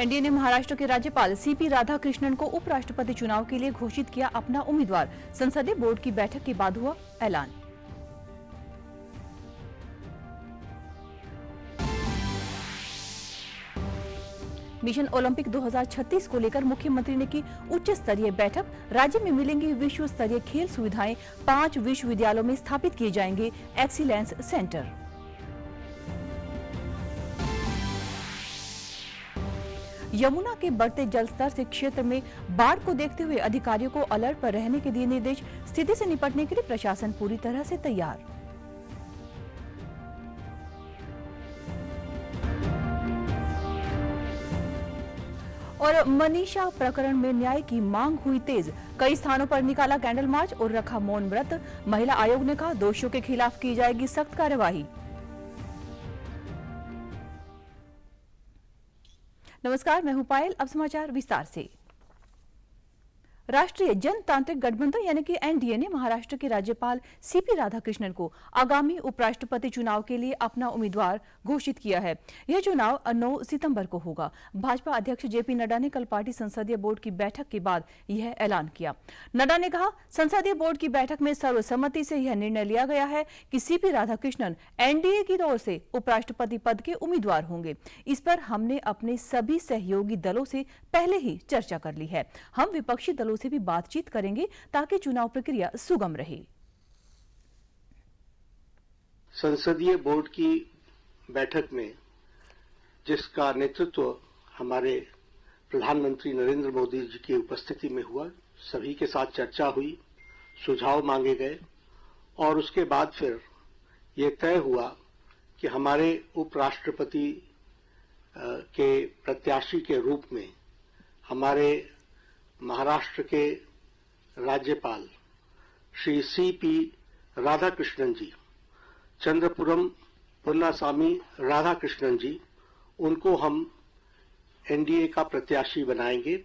NDA ने महाराष्ट्र के राज्यपाल सीपी राधाकृष्णन को उपराष्ट्रपति चुनाव के लिए घोषित किया अपना उम्मीदवार। संसदीय बोर्ड की बैठक के बाद हुआ ऐलान। मिशन ओलंपिक 2036 को लेकर मुख्यमंत्री ने की उच्च स्तरीय बैठक। राज्य में मिलेंगी विश्व स्तरीय खेल सुविधाएं। 5 विश्वविद्यालयों में स्थापित किए जाएंगे एक्सीलेंस सेंटर। यमुना के बढ़ते जलस्तर से क्षेत्र में बाढ़ को देखते हुए अधिकारियों को अलर्ट पर रहने के दिए निर्देश। स्थिति से निपटने के लिए प्रशासन पूरी तरह से तैयार। और मनीषा प्रकरण में न्याय की मांग हुई तेज। कई स्थानों पर निकाला कैंडल मार्च और रखा मौन व्रत। महिला आयोग ने कहा दोषियों के खिलाफ की जाएगी सख्त कार्यवाही। नमस्कार, मैं हूं पायल। अब समाचार विस्तार से। राष्ट्रीय जनतांत्रिक गठबंधन यानी कि एनडीए ने महाराष्ट्र के राज्यपाल सीपी राधाकृष्णन को आगामी उपराष्ट्रपति चुनाव के लिए अपना उम्मीदवार घोषित किया है। यह चुनाव 9 सितंबर को होगा। भाजपा अध्यक्ष जेपी नड्डा ने कल पार्टी संसदीय बोर्ड की बैठक के बाद यह ऐलान किया। नड्डा ने कहा, संसदीय बोर्ड की बैठक में सर्वसम्मति से यह निर्णय लिया गया है कि सीपी राधाकृष्णन एनडीए की ओर से उपराष्ट्रपति पद के उम्मीदवार होंगे। इस पर हमने अपने सभी सहयोगी दलों से पहले ही चर्चा कर ली है। हम विपक्षी दलों से भी बातचीत करेंगे ताकि चुनाव प्रक्रिया सुगम रहे। संसदीय बोर्ड की बैठक में जिसका नेतृत्व हमारे प्रधानमंत्री नरेंद्र मोदी जी की उपस्थिति में हुआ, सभी के साथ चर्चा हुई, सुझाव मांगे गए और उसके बाद फिर ये तय हुआ कि हमारे उपराष्ट्रपति के प्रत्याशी के रूप में हमारे महाराष्ट्र के राज्यपाल श्री सीपी राधाकृष्णन जी, चंद्रपुरम पुन्नास्वामी राधाकृष्णन जी, उनको हम एनडीए का प्रत्याशी बनाएंगे।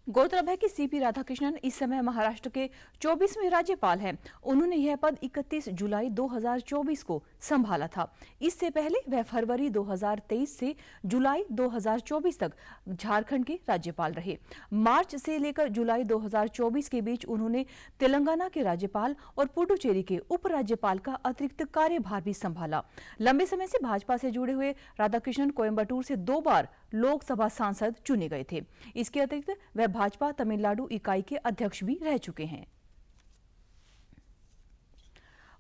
गौरतलब है कि सीपी राधाकृष्णन इस समय महाराष्ट्र के 24वें राज्यपाल हैं। उन्होंने यह पद 31 जुलाई 2024 को संभाला था। इससे पहले वह फरवरी 2023 से जुलाई 2024 तक झारखंड के राज्यपाल रहे। मार्च से लेकर जुलाई 2024 के बीच उन्होंने तेलंगाना के राज्यपाल और पुडुचेरी के उपराज्यपाल का अतिरिक्त कार्यभार भी संभाला। लंबे समय से भाजपा से जुड़े हुए राधाकृष्णन कोयम्बटूर से 2 बार लोकसभा सांसद चुने गए थे। इसके अतिरिक्त वह भाजपा तमिलनाडु इकाई के अध्यक्ष भी रह चुके हैं।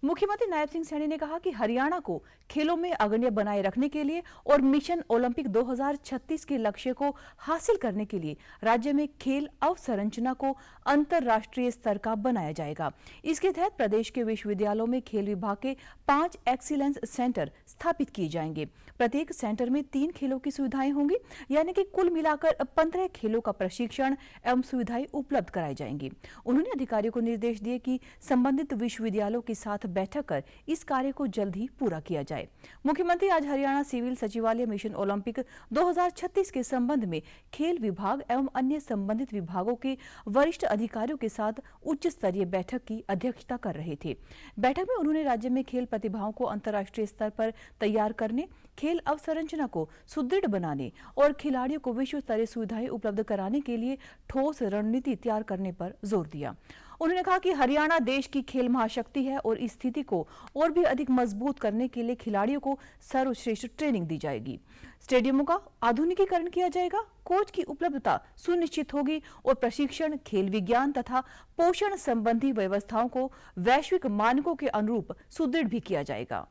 मुख्यमंत्री नायब सिंह सैनी ने कहा कि हरियाणा को खेलों में अग्रणी बनाए रखने के लिए और मिशन ओलंपिक 2036 के लक्ष्य को हासिल करने के लिए राज्य में खेल अवसंरचना को अंतर्राष्ट्रीय स्तर का बनाया जाएगा। इसके तहत प्रदेश के विश्वविद्यालयों में खेल विभाग के 5 एक्सीलेंस सेंटर स्थापित किए जाएंगे। प्रत्येक सेंटर में 3 खेलों की सुविधाएं होंगी, यानी कि कुल मिलाकर 15 खेलों का प्रशिक्षण एवं सुविधाएं उपलब्ध कराई जाएंगी। उन्होंने अधिकारियों को निर्देश दिए कि संबंधित विश्वविद्यालयों के साथ बैठक कर इस कार्य को जल्द ही पूरा किया जाए। मुख्यमंत्री आज हरियाणा सिविल सचिवालय मिशन ओलंपिक 2036 के संबंध में खेल विभाग एवं अन्य संबंधित विभागों के वरिष्ठ अधिकारियों के साथ उच्च स्तरीय बैठक की अध्यक्षता कर रहे थे। बैठक में उन्होंने राज्य में खेल प्रतिभाओं को अंतर्राष्ट्रीय स्तर पर तैयार करने, खेल अवसंरचना को सुदृढ़ बनाने और खिलाड़ियों को विश्व स्तरीय सुविधाएं उपलब्ध कराने के लिए ठोस रणनीति तैयार करने पर जोर दिया। उन्होंने कहा कि हरियाणा देश की खेल महाशक्ति है और इस स्थिति को और भी अधिक मजबूत करने के लिए खिलाड़ियों को सर्वश्रेष्ठ ट्रेनिंग दी जाएगी। स्टेडियमों का आधुनिकीकरण किया जाएगा, कोच की उपलब्धता सुनिश्चित होगी और प्रशिक्षण, खेल विज्ञान तथा पोषण संबंधी व्यवस्थाओं को वैश्विक मानकों के अनुरूप सुदृढ़ भी किया जाएगा।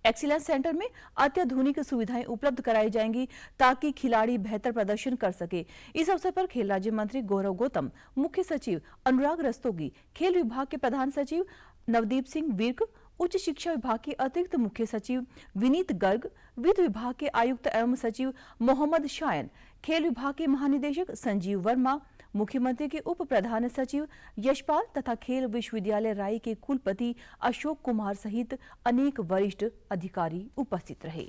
एक्सीलेंस सेंटर में अत्याधुनिक सुविधाएं उपलब्ध कराई जाएंगी ताकि खिलाड़ी बेहतर प्रदर्शन कर सके। इस अवसर पर खेल राज्य मंत्री गौरव गौतम, मुख्य सचिव अनुराग रस्तोगी, खेल विभाग के प्रधान सचिव नवदीप सिंह विर्क, उच्च शिक्षा विभाग के अतिरिक्त मुख्य सचिव विनीत गर्ग, वित्त विभाग के आयुक्त एवं सचिव मोहम्मद शायन, खेल विभाग के महानिदेशक संजीव वर्मा, मुख्यमंत्री के उप प्रधान सचिव यशपाल तथा खेल विश्वविद्यालय राय के कुलपति अशोक कुमार सहित अनेक वरिष्ठ अधिकारी उपस्थित रहे।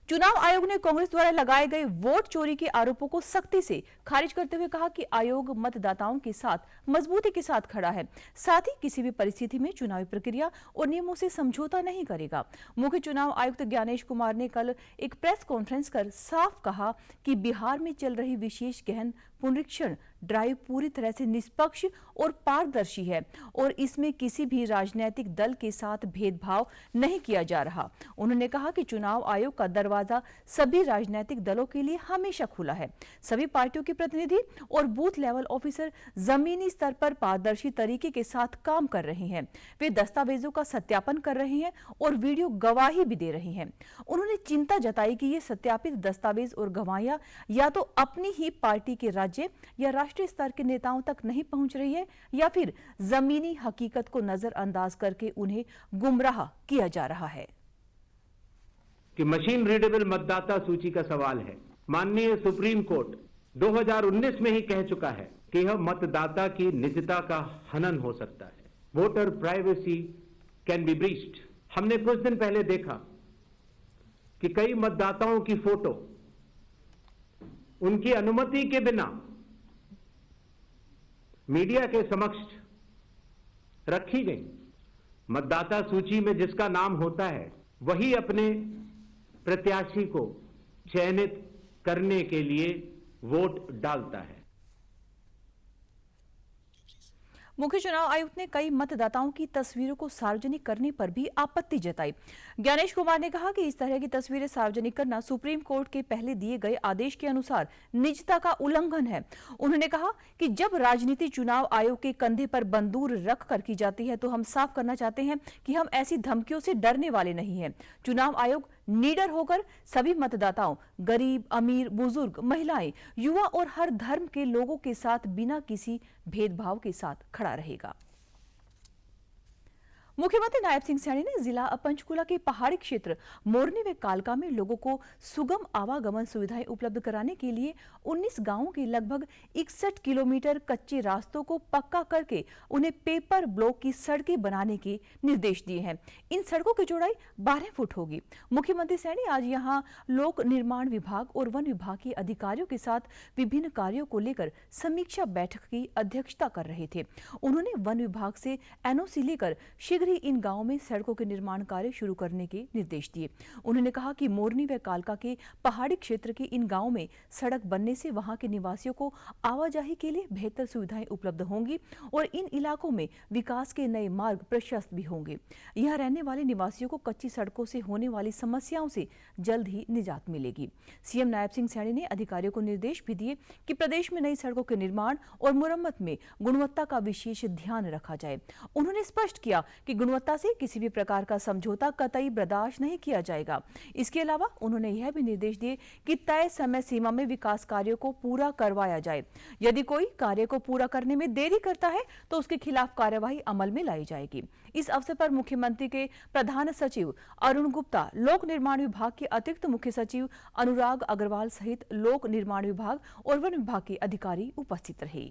चुनाव आयोग ने कांग्रेस द्वारा लगाए गए वोट चोरी के आरोपों को सख्ती से खारिज करते हुए कहा कि आयोग मतदाताओं के साथ मजबूती के साथ खड़ा है, साथ ही किसी भी परिस्थिति में चुनावी प्रक्रिया और नियमों से समझौता नहीं करेगा। मुख्य चुनाव आयुक्त ज्ञानेश कुमार ने कल एक प्रेस कॉन्फ्रेंस कर साफ कहा कि बिहार में चल रही विशेष गहन पुनरीक्षण ड्राइव पूरी तरह से निष्पक्ष और पारदर्शी है और इसमें किसी भी राजनीतिक दल के साथ भेदभाव नहीं किया जा रहा। उन्होंने कहा कि चुनाव आयोग का दरवाजा सभी राजनीतिक दलों के लिए हमेशा खुला है। सभी पार्टियों के प्रतिनिधि और बूथ लेवल ऑफिसर जमीनी स्तर पर पारदर्शी तरीके के साथ काम कर रहे हैं। वे दस्तावेजों का सत्यापन कर रहे हैं और वीडियो गवाही भी दे रहे हैं। उन्होंने चिंता जताई कि ये सत्यापित दस्तावेज और गवाहियां या तो अपनी ही पार्टी के राज्य या राष्ट्रीय स्तर के नेताओं तक नहीं पहुंच रही है या फिर जमीनी हकीकत को नजरअंदाज करके उन्हें गुमराह किया जा रहा है। कि मशीन रीडेबल मतदाता सूची का सवाल है। माननीय सुप्रीम कोर्ट 2019 में ही कह चुका है कि यह मतदाता की निजता का हनन हो सकता है। Voter privacy can be breached. हमने कुछ दिन पहले देखा कि कई मतदाताओं की फोटो उनकी अनुमति के बिना मीडिया के समक्ष रखी गई। मतदाता सूची में जिसका नाम होता है वही अपने प्रत्याशी को चयनित करने के लिए वोट डालता है। मुख्य चुनाव आयुक्त ने कई मतदाताओं की तस्वीरों को सार्वजनिक करने पर भी आपत्ति जताई। ज्ञानेश कुमार ने कहा कि इस तरह की तस्वीरें सार्वजनिक करना सुप्रीम कोर्ट के पहले दिए गए आदेश के अनुसार निजता का उल्लंघन है। उन्होंने कहा कि जब राजनीति चुनाव आयोग के कंधे पर बंदूक रख कर की जाती है तो हम साफ करना चाहते हैं कि हम ऐसी धमकियों से डरने वाले नहीं हैं। चुनाव आयोग निडर होकर सभी मतदाताओं, गरीब, अमीर, बुजुर्ग, महिलाएं, युवा और हर धर्म के लोगों के साथ बिना किसी भेदभाव के साथ खड़ा रहेगा। मुख्यमंत्री नायब सिंह सैनी ने जिला पंचकुला के पहाड़ी क्षेत्र मोरनी व कालका में लोगों को सुगम आवागमन सुविधाएं उपलब्ध कराने के लिए 19 गांवों के लगभग 61 किलोमीटर कच्चे रास्तों को पक्का करके उन्हें पेपर ब्लॉक की सड़कें बनाने के निर्देश दिए हैं। इन सड़कों की चौड़ाई 12 फुट होगी। मुख्यमंत्री सैनी आज यहां लोक निर्माण विभाग और वन विभाग के अधिकारियों के साथ विभिन्न कार्यों को लेकर समीक्षा बैठक की अध्यक्षता कर रहे थे। उन्होंने वन विभाग से एनओसी लेकर शीघ्र ही इन गांवों में सड़कों के निर्माण कार्य शुरू करने के निर्देश दिए। उन्होंने कहा कि मोरनी व कालका के पहाड़ी क्षेत्र के इन गांवों में सड़क बनने से वहां के निवासियों को आवाजाही के लिए बेहतर सुविधाएं उपलब्ध होंगी और इन इलाकों में विकास के नए मार्ग प्रशस्त भी होंगे। यहां रहने वाले निवासियों को कच्ची सड़कों से होने वाली समस्याओं से जल्द ही निजात मिलेगी। सीएम नायब सिंह सैनी ने अधिकारियों को निर्देश भी दिए कि प्रदेश में नई सड़कों के निर्माण और मुरम्मत में गुणवत्ता का विशेष ध्यान रखा जाए। उन्होंने स्पष्ट किया कि गुणवत्ता से किसी भी प्रकार का समझौता कतई बर्दाश्त नहीं किया जाएगा। इसके अलावा उन्होंने यह भी निर्देश दिए कि तय समय सीमा में विकास कार्यों को पूरा करवाया जाए। यदि कोई कार्य को पूरा करने में देरी करता है तो उसके खिलाफ कार्यवाही अमल में लाई जाएगी। इस अवसर पर मुख्यमंत्री के प्रधान सचिव अरुण गुप्ता, लोक निर्माण विभाग के अतिरिक्त मुख्य सचिव अनुराग अग्रवाल सहित लोक निर्माण विभाग और वन विभाग के अधिकारी उपस्थित रहे।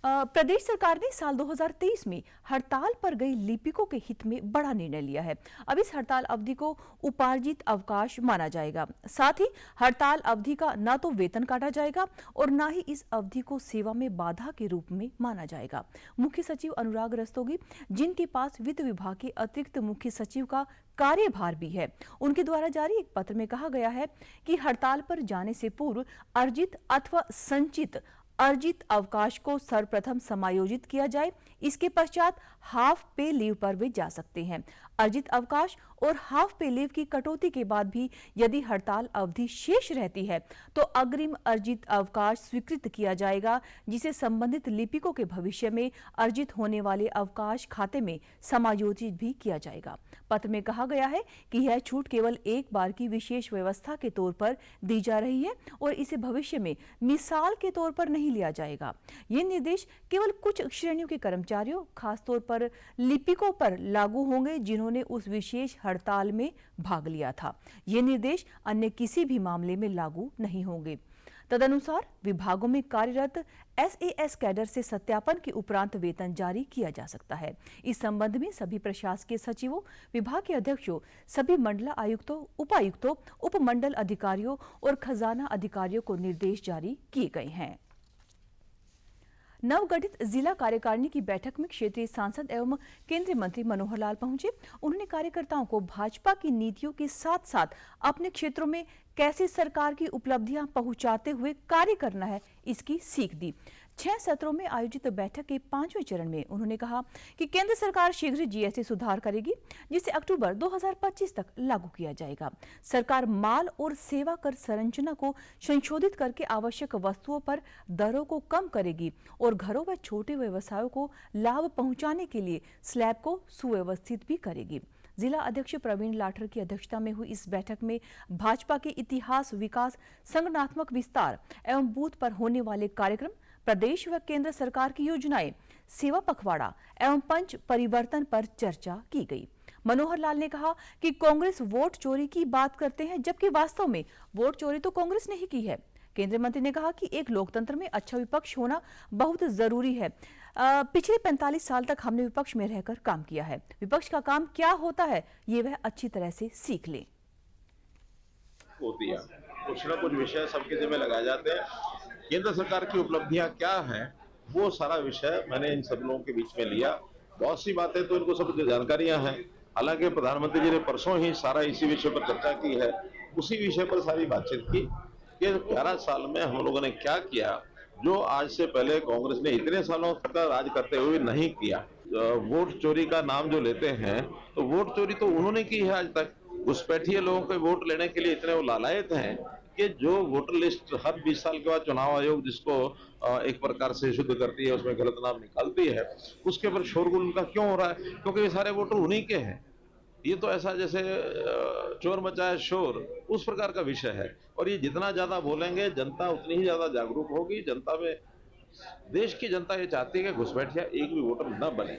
प्रदेश सरकार ने साल 2023 में हड़ताल पर गई लिपिकों के हित में बड़ा निर्णय लिया है। अब इस हड़ताल अवधि को उपार्जित अवकाश माना जाएगा। साथ ही हड़ताल अवधि का न तो वेतन काटा जाएगा और न ही इस अवधि को सेवा में बाधा के रूप में माना जाएगा। मुख्य सचिव अनुराग रस्तोगी, जिनके पास वित्त विभाग के अतिरिक्त मुख्य सचिव का कार्यभार भी है, उनके द्वारा जारी एक पत्र में कहा गया है कि हड़ताल पर जाने से पूर्व अर्जित अथवा संचित अर्जित अवकाश को सर्वप्रथम समायोजित किया जाए। इसके पश्चात हाफ पे लीव पर वे जा सकते हैं। अर्जित अवकाश और हाफ पे लीव की कटौती के बाद भी यदि हड़ताल अवधि शेष रहती है तो अग्रिम अर्जित अवकाश स्वीकृत किया जाएगा, जिसे संबंधित लिपिकों के भविष्य में अर्जित होने वाले अवकाश खाते में समायोजित भी किया जाएगा। पत्र में कहा गया है कि यह छूट केवल एक बार की विशेष व्यवस्था के तौर पर दी जा रही है और इसे भविष्य में मिसाल के तौर पर नहीं लिया जाएगा। ये निर्देश केवल कुछ श्रेणियों के कर्मचारियों, खासतौर पर लिपिकों पर लागू होंगे जिन्होंने उस विशेष हड़ताल में भाग लिया था। ये निर्देश अन्य किसी भी मामले में लागू नहीं होंगे। तदनुसार विभागों में कार्यरत SAS कैडर से सत्यापन के उपरांत वेतन जारी किया जा सकता है। इस संबंध में सभी प्रशासकीय सचिवों, विभाग के अध्यक्षों, सभी मंडल आयुक्तों, उपायुक्तों, उपमंडल अधिकारियों और खजाना अधिकारियों को निर्देश जारी किए गए हैं। नवगठित जिला कार्यकारिणी की बैठक में क्षेत्रीय सांसद एवं केंद्रीय मंत्री मनोहर लाल पहुंचे। उन्होंने कार्यकर्ताओं को भाजपा की नीतियों के साथ साथ अपने क्षेत्रों में कैसे सरकार की उपलब्धियां पहुंचाते हुए कार्य करना है, इसकी सीख दी। 6 सत्रों में आयोजित बैठक के 5वें चरण में उन्होंने कहा कि केंद्र सरकार शीघ्र ही GST सुधार करेगी, जिसे अक्टूबर 2025 तक लागू किया जाएगा। सरकार माल और सेवा कर संरचना को संशोधित करके आवश्यक वस्तुओं पर दरों को कम करेगी और घरों व छोटे व्यवसायों को लाभ पहुंचाने के लिए स्लैब को सुव्यवस्थित भी करेगी। जिला अध्यक्ष प्रवीण लाठर की अध्यक्षता में हुई इस बैठक में भाजपा के इतिहास, विकास, संगठनात्मक विस्तार एवं बूथ पर होने वाले कार्यक्रम, प्रदेश व केंद्र सरकार की योजनाएं, सेवा पखवाड़ा एवं पंच परिवर्तन पर चर्चा की गई। मनोहर लाल ने कहा कि कांग्रेस वोट चोरी की बात करते हैं, जबकि वास्तव में वोट चोरी तो कांग्रेस ने ही की है। केंद्रीय मंत्री ने कहा कि एक लोकतंत्र में अच्छा विपक्ष होना बहुत जरूरी है। पिछले 45 साल तक हमने विपक्ष में रहकर काम किया है। विपक्ष का काम क्या होता है, ये वह अच्छी तरह से सीख ले। होती है, कुछ न कुछ विषय सबके जिम्मे लगाए जाते हैं। केंद्र सरकार की उपलब्धियां क्या हैं, वो सारा विषय मैंने इन सब लोगों के बीच में लिया। बहुत सी बातें तो इनको सब जानकारियां हैं, हालांकि प्रधानमंत्री जी ने परसों ही सारा इसी विषय पर चर्चा की है। उसी विषय पर सारी बातचीत की कि 11 साल में हम लोगों ने क्या किया जो आज से पहले कांग्रेस ने इतने सालों तक राज करते हुए नहीं किया। वोट चोरी का नाम जो लेते हैं, तो वोट चोरी तो उन्होंने की है आज तक। घुसपैठिए लोगों के वोट लेने के लिए इतने वो लालायत हैं कि जो वोटर लिस्ट हर 20 साल के बाद चुनाव आयोग जिसको एक प्रकार से शुद्ध करती है, उसमें गलत नाम निकालती है, उसके ऊपर शोरगुल उनका क्यों हो रहा है? क्योंकि ये सारे वोटर उन्हीं के हैं। ये तो ऐसा जैसे चोर मचाए शोर, उस प्रकार का विषय है। और ये जितना ज्यादा बोलेंगे जनता उतनी ही ज्यादा जागरूक होगी। जनता में, देश की जनता ये चाहती है कि घुसपैठिया एक भी वोटर न बने।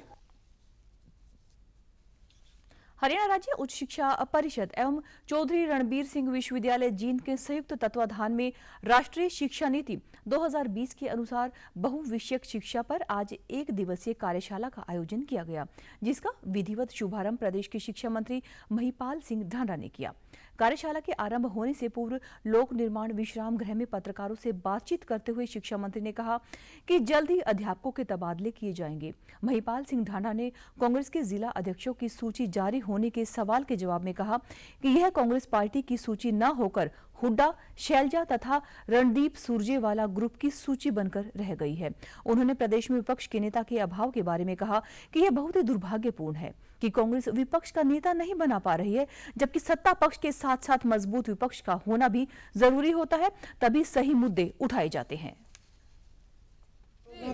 हरियाणा राज्य उच्च शिक्षा परिषद एवं चौधरी रणबीर सिंह विश्वविद्यालय जींद के संयुक्त तत्वाधान में राष्ट्रीय शिक्षा नीति 2020 के अनुसार बहुविषयक शिक्षा पर आज 1 दिवसीय कार्यशाला का आयोजन किया गया, जिसका विधिवत शुभारंभ प्रदेश के शिक्षा मंत्री महिपाल सिंह ढांडा ने किया। कार्यशाला के आरंभ होने से पूर्व लोक निर्माण विश्राम गृह में पत्रकारों से बातचीत करते हुए शिक्षा मंत्री ने कहा कि जल्द ही अध्यापकों के तबादले किए जाएंगे। महिपाल सिंह ढांडा ने कांग्रेस के जिला अध्यक्षों की सूची जारी होने के सवाल के जवाब में कहा कि यह कांग्रेस पार्टी की सूची न होकर हुड्डा, शैलजा तथा रणदीप सुरजेवाला ग्रुप की सूची बनकर रह गई है। उन्होंने प्रदेश में विपक्ष के नेता के अभाव के बारे में कहा कि यह बहुत ही दुर्भाग्यपूर्ण है कि कांग्रेस विपक्ष का नेता नहीं बना पा रही है, जबकि सत्ता पक्ष के साथ साथ मजबूत विपक्ष का होना भी जरूरी होता है, तभी सही मुद्दे उठाए जाते हैं।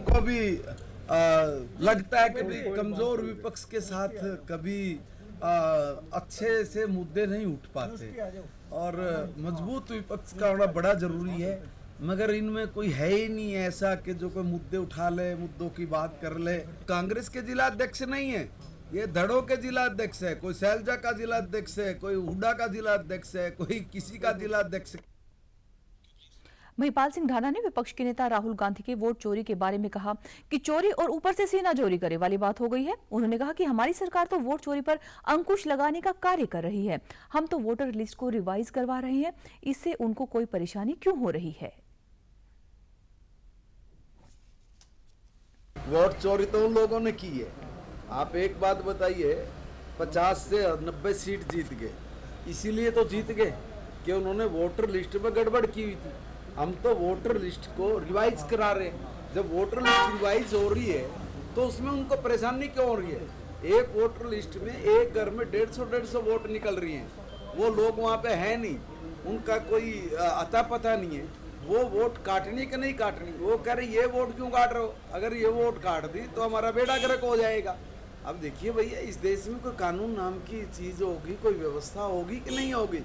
को भी लगता है कि कमजोर विपक्ष के साथ कभी अच्छे से मुद्दे नहीं उठ पाते और मजबूत विपक्ष का होना बड़ा जरूरी है, मगर इनमें कोई है ही नहीं ऐसा कि जो कोई मुद्दे उठा ले, मुद्दों की बात कर ले। कांग्रेस के जिला अध्यक्ष नहीं है, ये धड़ों के जिला अध्यक्ष है, कोई शैलजा का जिला अध्यक्ष है, कोई हुड्डा का जिला अध्यक्ष है, कोई किसी का जिला अध्यक्ष। महिपाल सिंह ढांडा ने विपक्ष के नेता राहुल गांधी के वोट चोरी के बारे में कहा कि चोरी और ऊपर से सीना चोरी करे वाली बात हो गई है। उन्होंने कहा कि हमारी सरकार तो वोट चोरी पर अंकुश लगाने का कार्य कर रही है, हम तो वोटर लिस्ट को रिवाइज करवा रहे हैं, इससे उनको कोई परेशानी क्यों हो रही है? वोट चोरी तो उन लोगों ने की है। आप एक बात बताइए, 50 से 90 सीट जीत गए, इसीलिए तो जीत गए कि उन्होंने वोटर लिस्ट में गड़बड़ की हुई थी। हम तो वोटर लिस्ट को रिवाइज करा रहे हैं। जब वोटर लिस्ट रिवाइज हो रही है तो उसमें उनको परेशानी क्यों हो रही है? एक वोटर लिस्ट में एक घर में 150 वोट निकल रही हैं, वो लोग वहाँ पे है नहीं, उनका कोई अता पता नहीं है, वो वोट काटनी कि नहीं काटनी। वो कह रहे ये वोट क्यों काट रहे हो, अगर ये वोट काट दी तो हमारा बेड़ा गर्क हो जाएगा। अब देखिए भैया, इस देश में कोई कानून नाम की चीज होगी, कोई व्यवस्था होगी कि नहीं होगी?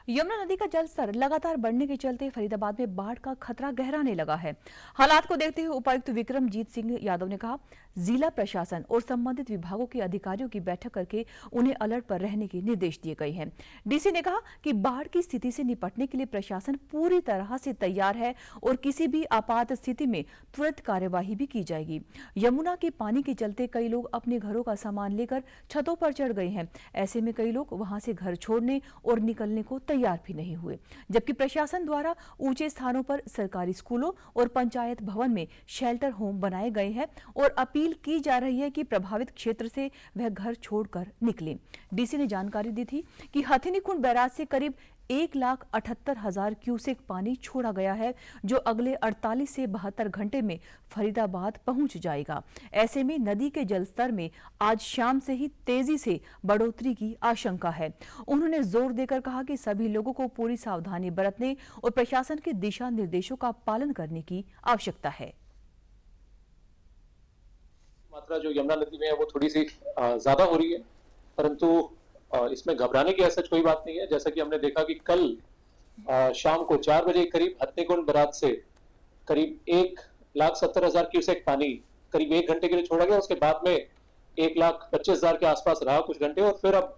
यमुना नदी का जलस्तर लगातार बढ़ने के चलते फरीदाबाद में बाढ़ का खतरा गहराने लगा है। हालात को देखते हुए उपायुक्त विक्रमजीत सिंह यादव ने कहा, जिला प्रशासन और संबंधित विभागों के अधिकारियों की बैठक करके उन्हें अलर्ट पर रहने के निर्देश दिए गए हैं। डीसी ने कहा कि बाढ़ की स्थिति से निपटने के लिए प्रशासन पूरी तरह से तैयार है और किसी भी आपात स्थिति में तुरंत कार्यवाही भी की जाएगी। यमुना के पानी के चलते कई लोग अपने घरों का सामान लेकर छतों पर चढ़ गए हैं। ऐसे में कई लोग वहां से घर छोड़ने और निकलने को तैयार भी नहीं हुए, जबकि प्रशासन द्वारा ऊंचे स्थानों पर सरकारी स्कूलों और पंचायत भवन में शेल्टर होम बनाए गए हैं और अपील की जा रही है कि प्रभावित क्षेत्र से वह घर छोड़कर निकलें। डीसी ने जानकारी दी थी कि हथिनीकुंड बैराज से करीब 1,78,000 क्यूसेक पानी छोड़ा गया है, जो अगले 48 से 72 घंटे में फरीदाबाद पहुंच जाएगा। ऐसे में नदी के जलस्तर में आज शाम से ही तेजी से बढ़ोतरी की आशंका है। उन्होंने जोर देकर कहा कि सभी लोगों को पूरी सावधानी बरतने और प्रशासन के दिशा निर्देशों का पालन करने की आवश्यकता है। मात्रा जो यमुना नदी में है वो थोड़ी सी ज्यादा हो रही है, परंतु इसमें घबराने की ऐसा कोई बात नहीं है। जैसा कि हमने देखा कि कल शाम को 4 बजे करीब हथिनीकुंड बैराज से करीब 1,70,000 क्यूसेक पानी करीब 1 घंटे के लिए छोड़ा गया। उसके बाद में 1,25,000 के आसपास रहा कुछ घंटे और फिर अब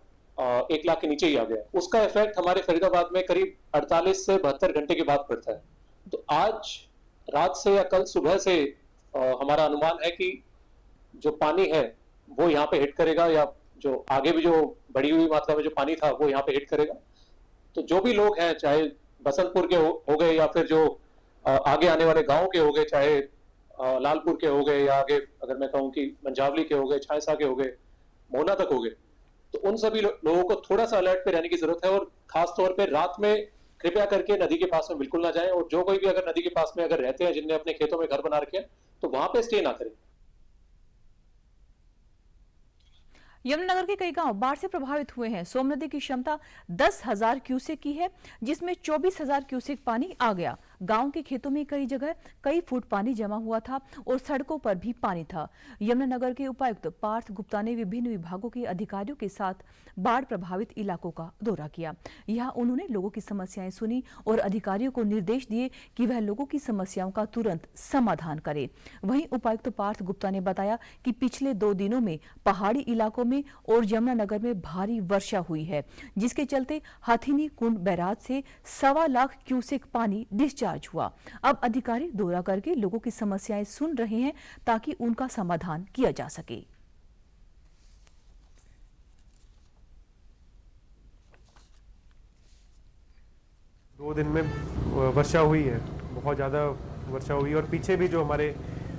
1 लाख के नीचे ही आ गया। उसका इफेक्ट हमारे फरीदाबाद में करीब 48 से 72 घंटे के बाद पड़ता है। तो आज रात से या कल सुबह से हमारा अनुमान है कि जो पानी है वो यहाँ पे हिट करेगा, या जो आगे भी जो बढ़ी हुई मात्रा में जो पानी था वो यहाँ पे हिट करेगा। तो जो भी लोग हैं, चाहे बसंतपुर के हो गए या फिर जो आगे आने वाले गांव के हो गए, चाहे लालपुर के हो गए या आगे अगर मैं कहूँ कि मंझावली के हो गए, छायसा के हो गए, मोहना तक हो गए, तो उन सभी लोगों को थोड़ा सा अलर्ट पे रहने की जरूरत है। और खास तौर पे रात में कृपया करके नदी के पास में बिल्कुल ना जाएं, और जो कोई भी अगर नदी के पास में अगर रहते हैं, जिनने अपने खेतों में घर बना रखे हैं, तो वहां पे स्टे ना करें। यमुनानगर के कई गांव बाढ़ से प्रभावित हुए हैं। सोम नदी की क्षमता 10,000 क्यूसेक की है, जिसमें 24,000 क्यूसेक पानी आ गया। गांव के खेतों में कई जगह कई फुट पानी जमा हुआ था और सड़कों पर भी पानी था। यमुनानगर के उपायुक्त पार्थ गुप्ता ने विभिन्न विभागों के अधिकारियों के साथ बाढ़ प्रभावित इलाकों का दौरा किया। यहां उन्होंने लोगों की समस्याएं सुनी और अधिकारियों को निर्देश दिए कि वह लोगों की समस्याओं का तुरंत समाधान करे। वहीं उपायुक्त पार्थ गुप्ता ने बताया कि पिछले 2 दिनों में पहाड़ी इलाकों में और यमुनानगर में भारी वर्षा हुई है, जिसके चलते हथिनीकुंड बैराज से 1.25 लाख क्यूसेक पानी डिस्चार्ज हुआ। अब अधिकारी दौरा करके लोगों की समस्याएं सुन रहे हैं ताकि उनका समाधान किया जा सके। दो दिन में वर्षा हुई है, बहुत ज़्यादा वर्षा हुई है और पीछे भी जो हमारे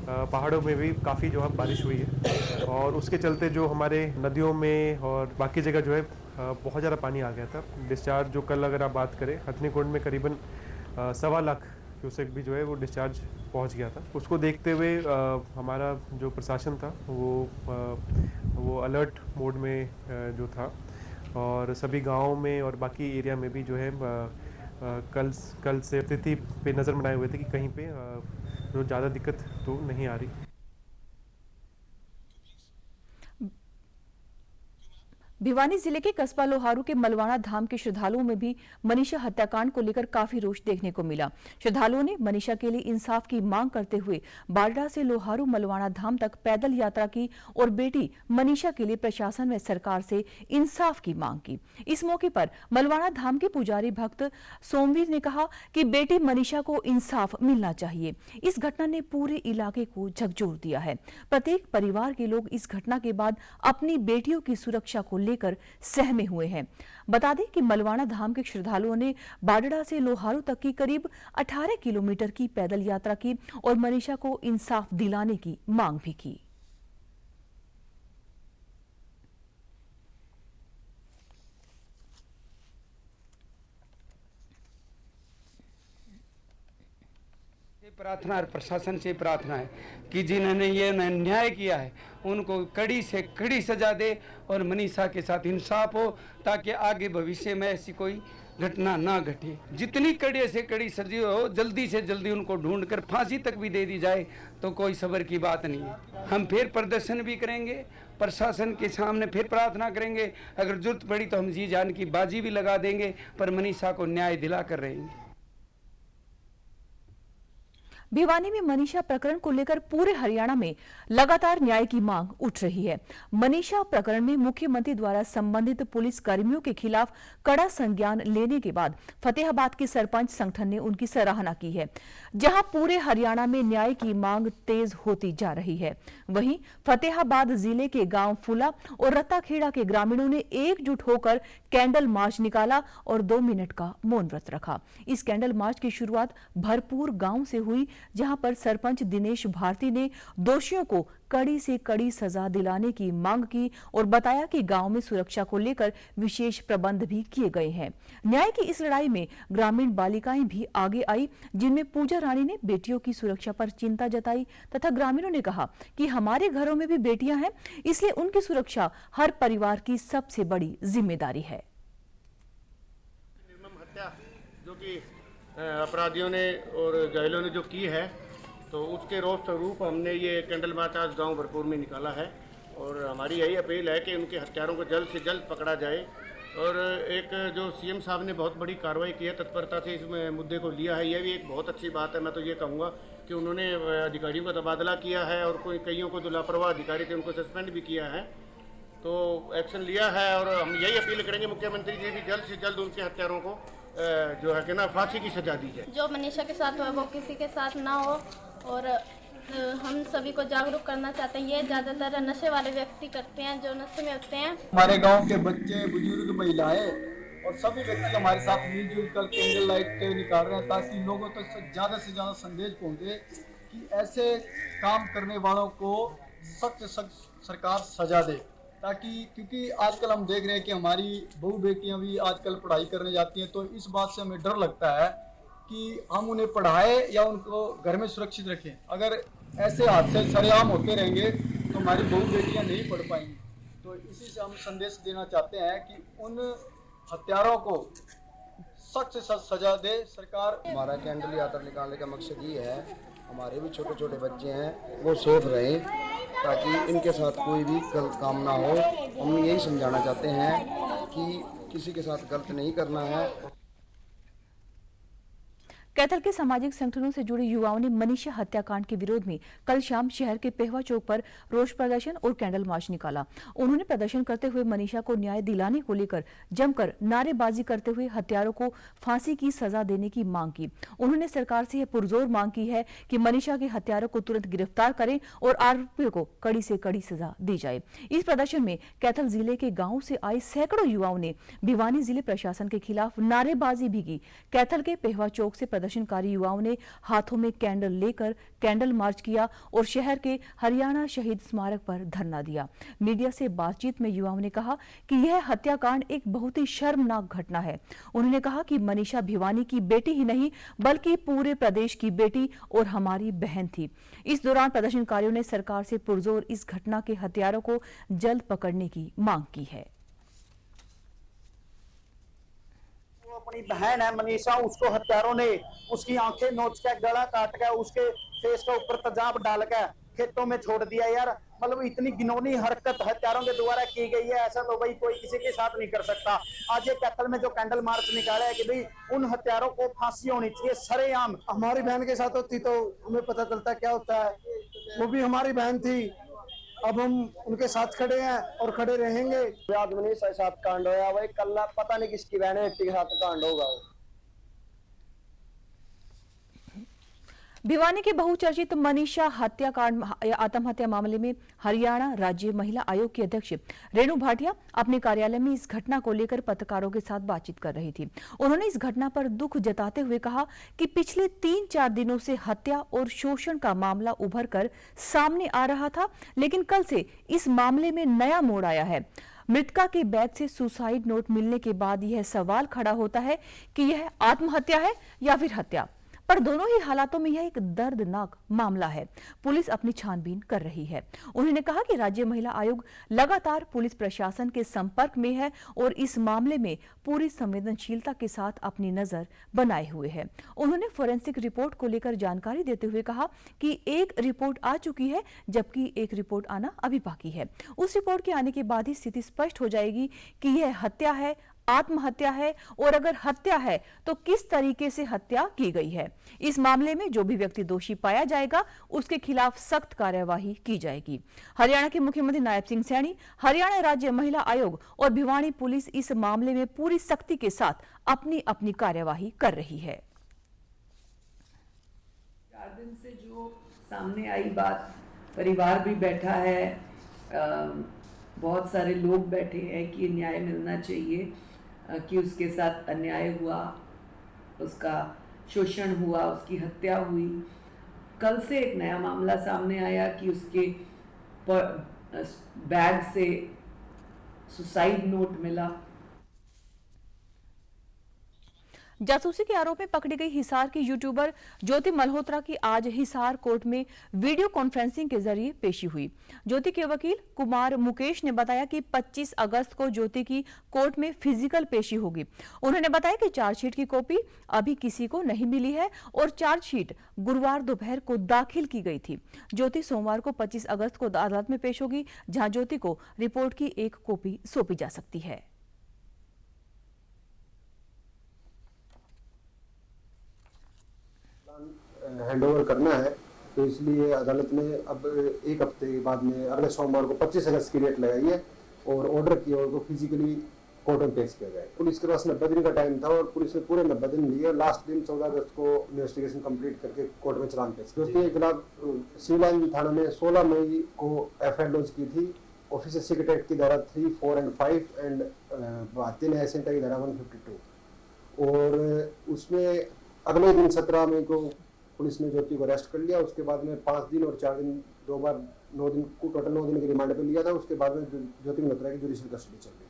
पहाड़ों में भी काफ़ी जो है बारिश हुई है और उसके चलते जो हमारे नदियों में और बाकी जगह जो है बहुत ज़्यादा पानी आ गया था। डिस्चार्ज जो कल अगर आप बात करें, हथिनीकुंड में करीबन 1.25 लाख क्यूसेक भी जो है वो डिस्चार्ज पहुंच गया था। उसको देखते हुए हमारा जो प्रशासन था वो अलर्ट मोड में जो था और सभी गाँवों में और बाकी एरिया में भी जो है कल से स्थिति पे नज़र बनाए हुए थे कि कहीं पे जो ज़्यादा दिक्कत तो नहीं आ रही। भिवानी जिले के कस्बा लोहारू के मलवाना धाम के श्रद्धालुओं में भी मनीषा हत्याकांड को लेकर काफी रोष देखने को मिला। श्रद्धालुओं ने मनीषा के लिए इंसाफ की मांग करते हुए बाडरा से लोहारू मलवाना धाम तक पैदल यात्रा की और बेटी मनीषा के लिए प्रशासन व सरकार से इंसाफ की मांग की। इस मौके पर मलवाना धाम के पुजारी भक्त सोमवीर ने कहा कि बेटी मनीषा को इंसाफ मिलना चाहिए। इस घटना ने पूरे इलाके को झकझोर दिया है। प्रत्येक परिवार के लोग इस घटना के बाद अपनी बेटियों की सुरक्षा को लेकर सहमे हुए हैं। बता दें कि मलवाना धाम के श्रद्धालुओं ने बाडड़ा से लोहारू तक की करीब 18 किलोमीटर की पैदल यात्रा की और मनीषा को इंसाफ दिलाने की मांग भी की। प्रार्थना और प्रशासन से प्रार्थना है कि जिन्होंने ये अन्याय किया है उनको कड़ी से कड़ी सजा दे और मनीषा के साथ इंसाफ हो, ताकि आगे भविष्य में ऐसी कोई घटना ना घटे। जितनी कड़ी से कड़ी सजा हो, जल्दी से जल्दी उनको ढूंढकर फांसी तक भी दे दी जाए तो कोई सब्र की बात नहीं है। हम फिर प्रदर्शन भी करेंगे, प्रशासन के सामने फिर प्रार्थना करेंगे, अगर जरूरत पड़ी तो हम जी जान की बाजी भी लगा देंगे, पर मनीषा को न्याय दिला कर रहेंगे। भिवानी में मनीषा प्रकरण को लेकर पूरे हरियाणा में लगातार न्याय की मांग उठ रही है। मनीषा प्रकरण में मुख्यमंत्री द्वारा संबंधित पुलिस कर्मियों के खिलाफ कड़ा संज्ञान लेने के बाद फतेहाबाद के सरपंच संगठन ने उनकी सराहना की है। जहां पूरे हरियाणा में न्याय की मांग तेज होती जा रही है, वहीं फतेहाबाद जिले के गांव फुला और रत्ताखेड़ा के ग्रामीणों ने एकजुट होकर कैंडल मार्च निकाला और 2 मिनट का मौन व्रत रखा। इस कैंडल मार्च की शुरुआत भरपूर गांव से हुई, जहां पर सरपंच दिनेश भारती ने दोषियों को कड़ी से कड़ी सजा दिलाने की मांग की और बताया कि गांव में सुरक्षा को लेकर विशेष प्रबंध भी किए गए हैं। न्याय की इस लड़ाई में ग्रामीण बालिकाएं भी आगे आई, जिनमें पूजा रानी ने बेटियों की सुरक्षा पर चिंता जताई तथा ग्रामीणों ने कहा कि हमारे घरों में भी बेटियां हैं, इसलिए उनकी सुरक्षा हर परिवार की सबसे बड़ी जिम्मेदारी है। निर्मम हत्या जो कि अपराधियों ने और घायलों ने जो की है, तो उसके रोष स्वरूप हमने ये कैंडल मार्च आज गाँव भरपूर में निकाला है और हमारी यही अपील है कि उनके हत्यारों को जल्द से जल्द पकड़ा जाए। और एक जो सीएम साहब ने बहुत बड़ी कार्रवाई की है, तत्परता से इस मुद्दे को लिया है, यह भी एक बहुत अच्छी बात है। मैं तो ये कहूँगा कि उन्होंने अधिकारियों का तबादला किया है और कोई कईयों को जो लापरवाह अधिकारी थे उनको सस्पेंड भी किया है, तो एक्शन लिया है। और हम यही अपील करेंगे मुख्यमंत्री जी भी जल्द से जल्द उनके हत्यारों को जो है कि ना फांसी की सजा दी जाए। जो मनीषा के साथ हुआ वो किसी के साथ ना हो और हम सभी को जागरूक करना चाहते हैं। ये ज़्यादातर नशे वाले व्यक्ति करते हैं, जो नशे में होते हैं। हमारे गांव के बच्चे, बुजुर्ग, महिलाएं और सभी व्यक्ति हमारे साथ मिलजुल कर कैंडल लाइट निकाल रहे हैं ताकि लोगों तक ज़्यादा से ज़्यादा संदेश पहुंचे कि ऐसे काम करने वालों को सख्त सरकार सजा दे, ताकि क्योंकि आजकल हम देख रहे हैं कि हमारी बहू बेटियां भी आजकल पढ़ाई करने जाती हैं, तो इस बात से हमें डर लगता है कि हम उन्हें पढ़ाएं या उनको घर में सुरक्षित रखें। अगर ऐसे हादसे सरेआम होते रहेंगे तो हमारी बहू बेटियां नहीं पढ़ पाएंगी। तो इसी से हम संदेश देना चाहते हैं कि उन हत्यारों को सख्त से सजा दे सरकार। हमारा कैंडल यात्रा निकालने का मकसद ये है, हमारे भी छोटे छोटे बच्चे हैं वो सेफ रहें, ताकि इनके साथ कोई भी गलत काम ना हो। हम यही समझाना चाहते हैं कि किसी के साथ गलत नहीं करना है। कैथल के सामाजिक संगठनों से जुड़े युवाओं ने मनीषा हत्याकांड के विरोध में कल शाम शहर के पेहवा चौक पर रोष प्रदर्शन और कैंडल मार्च निकाला। उन्होंने प्रदर्शन करते हुए मनीषा को न्याय दिलाने को लेकर जमकर नारेबाजी करते हुए हत्यारों को फांसी की सजा देने की मांग की। उन्होंने सरकार से यह पुरजोर मांग की है कि मनीषा के हत्यारों को तुरंत गिरफ्तार करें और आरोपियों को कड़ी से कड़ी सजा दी जाए। इस प्रदर्शन में कैथल जिले के गाँव से आए सैकड़ों युवाओं ने भिवानी जिले प्रशासन के खिलाफ नारेबाजी भी की। कैथल के पेहवा चौक से प्रदर्शनकारी युवाओं ने हाथों में कैंडल लेकर कैंडल मार्च किया और शहर के हरियाणा शहीद स्मारक पर धरना दिया। मीडिया से बातचीत में युवाओं ने कहा कि यह हत्याकांड एक बहुत ही शर्मनाक घटना है। उन्होंने कहा कि मनीषा भिवानी की बेटी ही नहीं बल्कि पूरे प्रदेश की बेटी और हमारी बहन थी। इस दौरान प्रदर्शनकारियों ने सरकार से पुरजोर इस घटना के हत्यारों को जल्द पकड़ने की मांग की है। अपनी बहन है मनीषा, उसको हत्यारों ने उसकी आंखें नोच के, गला काट के, उसके फेस के ऊपर तेजाब डाल के खेतों में छोड़ दिया। यार मतलब इतनी घिनौनी हरकत हत्यारों के द्वारा की गई है, ऐसा तो भाई कोई किसी के साथ नहीं कर सकता। आज ये कैथल में जो कैंडल मार्च निकाला है कि भाई उन हत्यारों को फांसी होनी चाहिए सरेआम। हमारी बहन के साथ होती तो हमें पता चलता क्या होता है, वो भी हमारी बहन थी। अब हम उनके साथ खड़े हैं और खड़े रहेंगे। आज मनीषा के साथ कांड होया, वही कल पता नहीं किसकी बहन है के साथ कांड होगा। वो भिवानी के बहुचर्चित मनीषा हत्याकांड आत्महत्या मामले में हरियाणा राज्य महिला आयोग की अध्यक्ष रेणु भाटिया अपने कार्यालय में इस घटना को लेकर पत्रकारों के साथ बातचीत कर रही थी। उन्होंने इस घटना पर दुख जताते हुए कहा कि पिछले 3-4 दिनों से हत्या और शोषण का मामला उभर कर सामने आ रहा था, लेकिन कल से इस मामले में नया मोड़ आया है। मृतका के बैग से सुसाइड नोट मिलने के बाद यह सवाल खड़ा होता है कि यह आत्महत्या है या फिर हत्या। पर दोनों ही हालातों में यह एक दर्दनाक मामला है। पुलिस अपनी छानबीन कर रही है। उन्होंने कहा कि राज्य महिला आयोग लगातार पुलिस प्रशासन के संपर्क में है और इस मामले में पूरी संवेदनशीलता के साथ अपनी नजर बनाए हुए है। उन्होंने फोरेंसिक रिपोर्ट को लेकर जानकारी देते हुए कहा कि एक रिपोर्ट आ चुकी है, जबकि एक रिपोर्ट आना अभी बाकी है। उस रिपोर्ट के आने के बाद ही स्थिति स्पष्ट हो जाएगी कि यह हत्या है, आत्महत्या है, और अगर हत्या है तो किस तरीके से हत्या की गई है। इस मामले में जो भी व्यक्ति दोषी पाया जाएगा उसके खिलाफ सख्त कार्यवाही की जाएगी। हरियाणा के मुख्यमंत्री नायब सिंह सैनी, हरियाणा राज्य महिला आयोग और भिवानी पुलिस इस मामले में पूरी सख्ती के साथ अपनी अपनी कार्यवाही कर रही है। 4 दिन से जो सामने आई बात, परिवार भी बैठा है, बहुत सारे लोग बैठे हैं कि न्याय मिलना चाहिए, कि उसके साथ अन्याय हुआ, उसका शोषण हुआ, उसकी हत्या हुई। कल से एक नया मामला सामने आया कि उसके बैग से सुसाइड नोट मिला। जासूसी के आरोप में पकड़ी गई हिसार की यूट्यूबर ज्योति मल्होत्रा की आज हिसार कोर्ट में वीडियो कॉन्फ्रेंसिंग के जरिए पेशी हुई। ज्योति के वकील कुमार मुकेश ने बताया कि 25 अगस्त को ज्योति की कोर्ट में फिजिकल पेशी होगी। उन्होंने बताया कि चार्जशीट की कॉपी अभी किसी को नहीं मिली है और चार्जशीट गुरुवार दोपहर को दाखिल की गई थी। ज्योति सोमवार को 25 अगस्त को अदालत में पेश होगी, जहां ज्योति को रिपोर्ट की एक कॉपी सौंपी जा सकती है। हैंडओवर करना है, तो इसलिए अदालत ने अब एक हफ्ते के बाद में अगले सोमवार को 25 अगस्त की डेट लगाई है और ऑर्डर किया और फिजिकली कोर्ट में पेश किया जाए। पुलिस के पास 90 दिन का टाइम था और पुलिस ने पूरे 90 दिन लिए। लास्ट दिन 14 अगस्त को इन्वेस्टिगेशन कंप्लीट करके कोर्ट में चालान पेश किया। उसके खिलाफ सिविल लाइन थाना में 16 मई को एफआईआर लॉन्च की थी। ऑफिसर सीक्रेट एक्ट की धारा 3, 4 और 5 एंड भारतीय न्याय संहिता की धारा 152, और उसमें अगले दिन 17 मई को पुलिस ने ज्योति को अरेस्ट कर लिया। उसके बाद में 5 दिन और 4 दिन, 2 बार 9 दिन को टोटल 9 दिन के रिमांड पे लिया था। उसके बाद में ज्योति मल्होत्रा की जुडिशियल कस्टडी चल रही थी।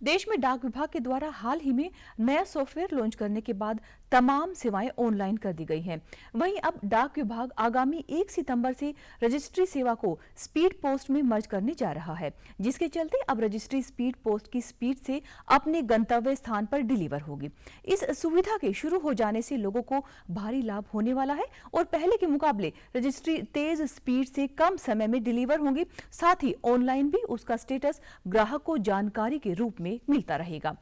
देश में डाक विभाग के द्वारा हाल ही में नया सॉफ्टवेयर लॉन्च करने के बाद तमाम सेवाएं ऑनलाइन कर दी गई हैं। वहीं अब डाक विभाग आगामी 1 सितंबर से रजिस्ट्री सेवा को स्पीड पोस्ट में मर्ज करने जा रहा है, जिसके चलते अब रजिस्ट्री स्पीड पोस्ट की स्पीड से अपने गंतव्य स्थान पर डिलीवर होगी। इस सुविधा के शुरू हो जाने से लोगों को भारी लाभ होने वाला है और पहले के मुकाबले रजिस्ट्री तेज स्पीड से कम समय में डिलीवर होंगी। साथ ही ऑनलाइन भी उसका स्टेटस ग्राहक को जानकारी के रूप में मिलता रहेगा।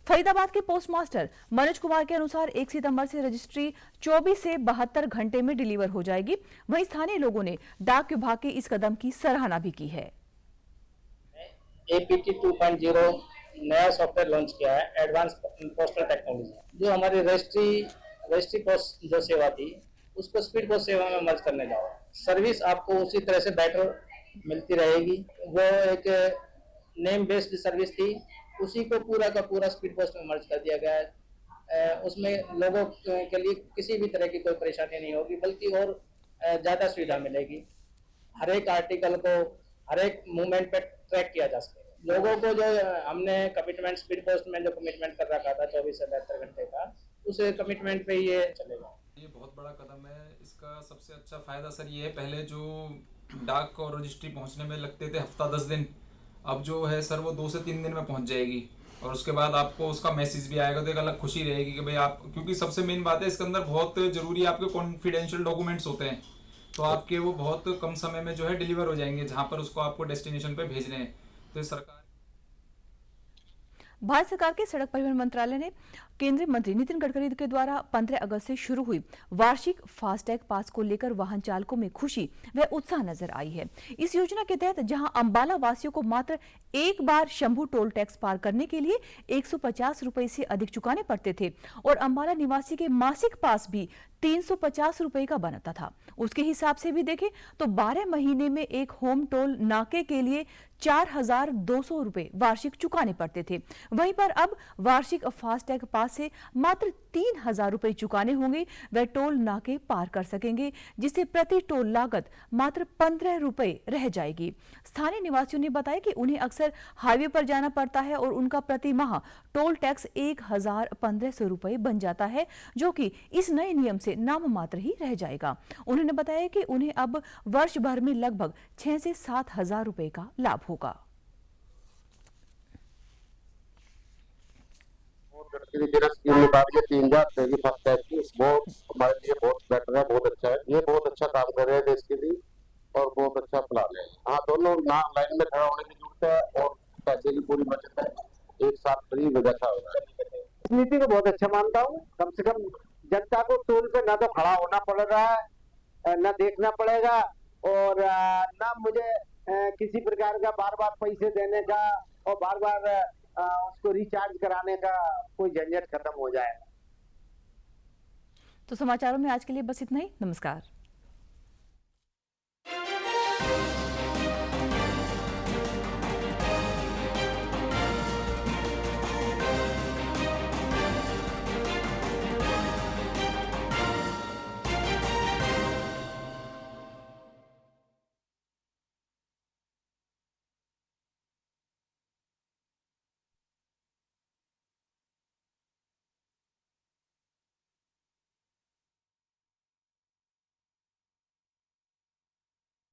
फरीदाबाद के पोस्टमास्टर मनोज कुमार के अनुसार 1 सितंबर से रजिस्ट्री 24 से 72 घंटे में डिलीवर हो जाएगी। वहीं स्थानीय लोगों ने डाक विभाग के इस कदम की सराहना भी की है। APT 2.0 नया सॉफ्टवेयर लॉन्च किया है, एडवांस पोस्टल टेक्नोलॉजी, जो हमारी रजिस्ट्री पोस्ट जो सेवा थी उसको स्पीड पोस्ट सेवा में मर्ज करने जा रहा है। सर्विस आपको उसी तरह से बेटर मिलती रहेगी। वो एक नेम बेस्ड सर्विस थी, उसी को पूरा का पूरा स्पीड पोस्ट में मर्ज कर दिया गया है। उसमें लोगों के लिए किसी भी तरह की कोई परेशानी नहीं होगी, बल्कि और ज़्यादा सुविधा मिलेगी। हर एक आर्टिकल को हर एक मूवमेंट पे ट्रैक किया जा सकेगा। लोगों को जो हमने कमिटमेंट स्पीड पोस्ट में जो कमिटमेंट कर रखा था 24 से 72 घंटे का, उस कमिटमेंट पे ये चलेगा। ये बहुत बड़ा कदम है। इसका सबसे अच्छा फायदा सर ये है, पहले जो डाक और रजिस्ट्री पहुंचने में लगते थे हफ्ता 10 दिन, अब जो है सर वो 2 से 3 दिन में पहुंच जाएगी और उसके बाद आपको उसका मैसेज भी आएगा, तो एक अलग खुशी रहेगी कि भाई आप, क्योंकि सबसे मेन बात है इसके अंदर बहुत जरूरी आपके कॉन्फिडेंशियल डॉक्यूमेंट्स होते हैं, तो आपके वो बहुत कम समय में जो है डिलीवर हो जाएंगे जहां पर उसको आपको डेस्टिनेशन पे भेजने हैं। तो सरकार, भारत सरकार के सड़क परिवहन मंत्रालय ने केंद्रीय मंत्री नितिन गडकरी के द्वारा 15 अगस्त से शुरू हुई वार्षिक फास्टैग पास को लेकर वाहन चालकों में खुशी व उत्साह नजर आई है। इस योजना के तहत जहां अंबाला वासियों को मात्र एक बार शंभू टोल टैक्स पार करने के लिए 150 रुपए से अधिक चुकाने पड़ते थे और अंबाला निवासी के मासिक पास भी 350 रुपए का बनता था, उसके हिसाब से भी देखें तो 12 महीने में एक होम टोल नाके के लिए 4200 रुपए वार्षिक चुकाने पड़ते थे। वहीं पर अब वार्षिक फास्टैग पास बाद से मात्र 3,000 रुपए चुकाने होंगे, वह टोल नाके पार कर सकेंगे, जिससे प्रति टोल लागत मात्र 15 रुपए रह जाएगी। स्थानीय निवासियों ने बताया कि उन्हें अक्सर हाईवे पर जाना पड़ता है और उनका प्रति माह टोल टैक्स 1,1500 रुपए बन जाता है, जो कि इस नए नियम से नाम मात्र ही रह जाएगा। उन्होंने बताया कि उन्हें अब वर्ष भर में लगभग 6 से 7,000 रुपए का लाभ होगा। बहुत हमारे लिए बहुत बेटर है, बहुत अच्छा है। ये बहुत अच्छा काम कर रहे हैं देश के लिए और बहुत अच्छा प्लान है। हाँ, दोनों ना लाइन में खड़ा होने की जरूरत है और पैसे की पूरी बचत है। एक साथ फ्री व्यवस्था होगा। इस नीति को बहुत अच्छा मानता हूँ। कम से कम जनता को टोल पे ना तो खड़ा होना पड़ रहा है, ना देखना पड़ेगा और ना मुझे किसी प्रकार का बार बार पैसे देने का और बार बार उसको रिचार्ज कराने का कोई झंझट खत्म हो जाएगा। तो समाचारों में आज के लिए बस इतना ही। नमस्कार।